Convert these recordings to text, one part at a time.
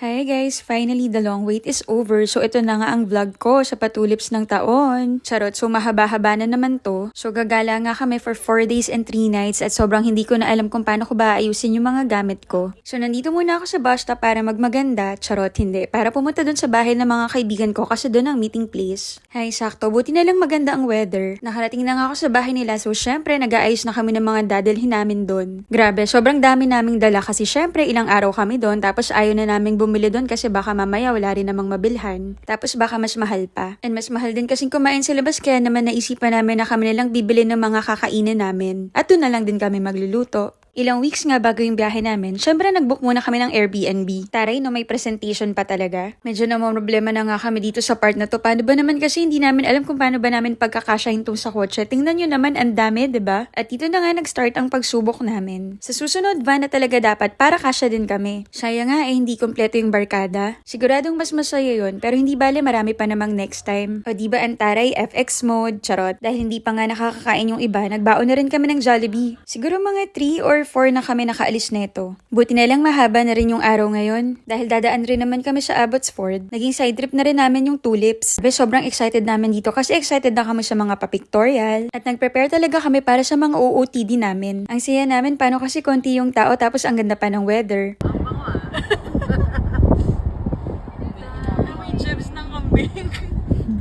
Hi guys! Finally, the long wait is over. So ito na nga ang vlog ko sa patulips ng taon. Charot, so mahaba-haba na naman to. So gagala nga kami for 4 days and 3 nights at sobrang hindi ko na alam kung paano ko ba ayusin yung mga gamit ko. So nandito muna ako sa bus stop para magmaganda. Charot, hindi. Para pumunta dun sa bahay ng mga kaibigan ko kasi dun ang meeting place. Hay, sakto. Buti na lang maganda ang weather. Nakarating na nga ako sa bahay nila so syempre nag-aayos na kami ng mga dadalhin namin dun. Grabe, sobrang dami naming dala kasi syempre ilang araw kami dun tapos ayaw na naming bumili doon kasi baka mamaya wala rin namang mabilhan. Tapos baka mas mahal pa. And mas mahal din kasing kumain sa labas kaya naman naisipan namin na kami nalang bibili ng mga kakainin namin. At doon na lang din kami magluluto. Ilang weeks nga bago yung biyahe namin, syempre nag-book muna kami ng Airbnb. Taray no, may presentation pa talaga. Medyo problema na nga kami dito sa part na to. Paano ba naman kasi hindi namin alam kung paano ba namin pagkakasyahin tong sa kotse. Tingnan nyo naman, ang dami, 'di ba? At dito na nga nag-start ang pagsubok namin. Sa susunod, van na talaga dapat para kasya din kami. Sayang nga hindi kompleto yung barkada. Siguradong mas masaya yun, pero hindi bale marami pa namang next time. O diba ang taray, FX mode, charot. Dahil hindi pa nga nakakakain yung iba, nagbaon na rin kami ng Jollibee. Siguro mga 3 or 4 na kami nakaalis neto. Buti na lang mahaba na rin yung araw ngayon. Dahil dadaan rin naman kami sa Abbotsford, naging side trip na rin namin yung tulips. Sobrang excited namin dito kasi excited na kami sa mga pa-pictorial. At nag-prepare talaga kami para sa mga OOTD namin. Ang saya namin paano kasi konti yung tao tapos ang ganda pa ng weather. May chips ng kambing.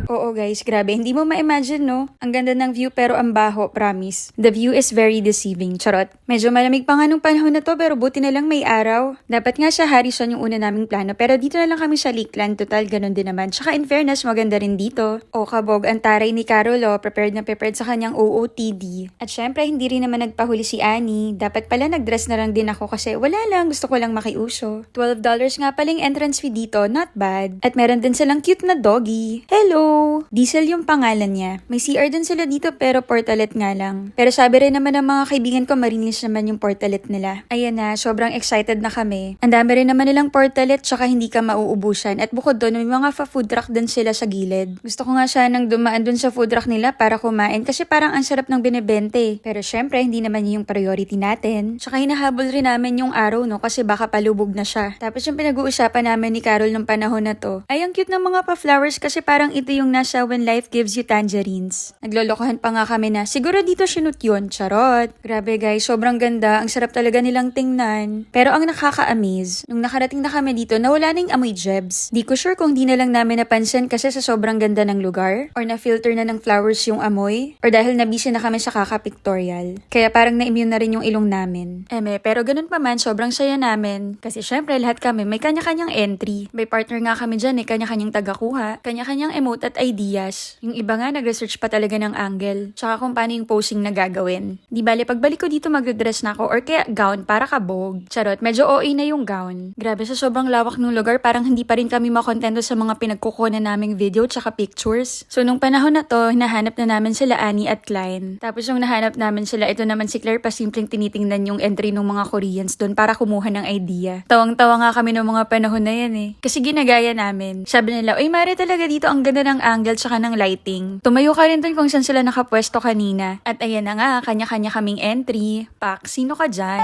Oo guys, grabe. Hindi mo ma-imagine, no? Ang ganda ng view pero ang baho, promise. The view is very deceiving. Charot. Medyo malamig pa nga nung panahon na to pero buti na lang may araw. Dapat nga sa Harrison yung una naming plano pero dito na lang kami sa Lakeland. Total, ganun din naman. Tsaka in fairness, maganda rin dito. O kabog, ang taray ni Carolo, prepared na prepared sa kanyang OOTD. At syempre, hindi rin naman nagpahuli si Annie. Dapat pala nag-dress na lang din ako kasi wala lang, gusto ko lang makiuso. $12 nga paling entrance fee dito, not bad. At meron din silang cute na doggy. Hello! Diesel yung pangalan niya. May CR din sila dito pero portalet nga lang. Pero sabi rin naman ng mga kaibigan ko marinis naman yung portalet nila. Ayan na, sobrang excited na kami. Ang dami rin naman nilang portalet tsaka hindi ka mauubusan. At bukod doon, may mga food truck din sila sa gilid. Gusto ko nga sanang dumaan dun sa food truck nila para kumain kasi parang ang sarap ng binebente. Pero syempre, hindi naman yun yung priority natin. Tsaka hinahabol rin namin yung araw no kasi baka palubog na siya. Tapos yung pinag-uusapan namin ni Carol nung panahon na to, ay ang cute ng mga pa-flowers kasi parang ito yung nasa When Life Gives You Tangerines. Naglolokohan pa nga kami na siguro dito sinut yun, charot. Grabe guys, sobrang ganda, ang sarap talaga nilang tingnan. Pero ang nakaka-amaze, nung nakarating na kami dito, nawala na yung amoy jebs. Di ko sure kung di na lang namin napansin kasi sa sobrang ganda ng lugar, or na-filter na ng flowers yung amoy, or dahil nabisi na kami sa kaka-pictorial. Kaya parang na-immune na rin yung ilong namin. Pero ganun pa man, sobrang saya namin. Kasi syempre lahat kami may kanya-kanyang entry. May partner nga kami dyan, kanya-kanyang tagakuha, kanya-kanyang emote at ideas. Yung iba nga nag-research pa talaga ng angle, tsaka kung paano yung posing na gagawin. Di bale, pagbalik ko dito magdodress na ako or kaya gown para kabog. Charot, medyo OA na yung gown. Grabe, sa sobrang lawak ng lugar, parang hindi pa rin kami makontento sa mga pinagkukunan naming video tsaka pictures. So nung panahon na to, hinahanap na namin sila Annie at Klein. Tapos nung nahanap namin sila, ito naman si Claire pa simpleng tinitingnan yung entry ng mga Koreans doon para kumuha ng idea. Tawang-tawa nga kami ng mga panahon na yan eh. Kasi ginagaya namin. Sabi nila, uy Mare talaga dito ang ganda ng angle tsaka ng lighting. Tumayo ka rin dun kung saan sila nakapwesto kanina. At ayan na nga, kanya-kanya kaming entry. Pak, sino ka dyan?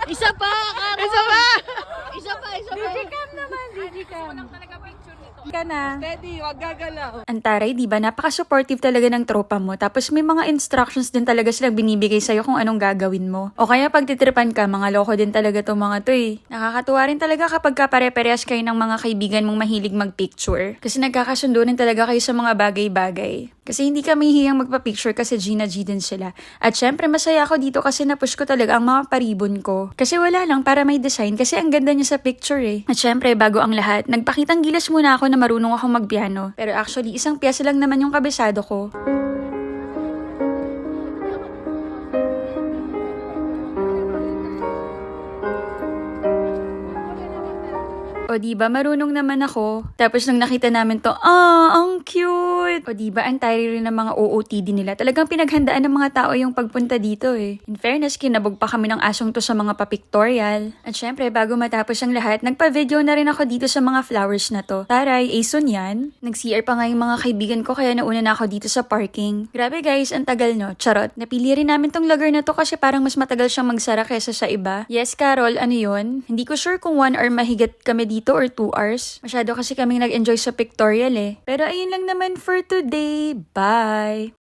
Isa pa, Karo! Isa pa! Isa pa! Digicam naman, digicam. Ka na. Steady, wag gagalaw. Antaray, di ba? Napaka-supportive talaga ng tropa mo. Tapos may mga instructions din talaga silang binibigay sa'yo kung anong gagawin mo. O kaya pag titripan ka, mga loko din talaga tong mga to eh. Nakakatuwa rin talaga kapag pare-parehas kayo ng mga kaibigan mong mahilig magpicture. Kasi nagkakasundo rin talaga kayo sa mga bagay-bagay. Kasi hindi kami hiyang magpa-picture kasi Gina G din sila. At syempre masaya ako dito kasi napush ko talaga ang mga paribon ko. Kasi wala lang para may design kasi ang ganda niya sa picture eh. At syempre bago ang lahat, nagpakitang gilas muna ako na marunong akong magpiano. Pero actually isang piyesa lang naman yung kabisado ko. O diba, marunong naman ako. Tapos nung nakita namin to, ang cute! cute! O diba, ang tari rin ng mga OOTD nila. Talagang pinaghandaan ng mga tao yung pagpunta dito eh. In fairness, kinabog pa kami ng asong to sa mga papictorial. At syempre, bago matapos ang lahat, nagpa-video na rin ako dito sa mga flowers na to. Taray, Ason yan. Nag-CR pa nga yung mga kaibigan ko kaya nauna na ako dito sa parking. Grabe guys, ang tagal no. Charot. Napili rin namin tong lugar na to kasi parang mas matagal siyang magsara kesa sa iba. Yes, Carol, ano yun? Hindi ko sure kung 1 hour mahigit kami dito or 2 hours. Masyado kasi kaming nag-enjoy sa pictorial eh. Pero ayun lang naman for today. Bye!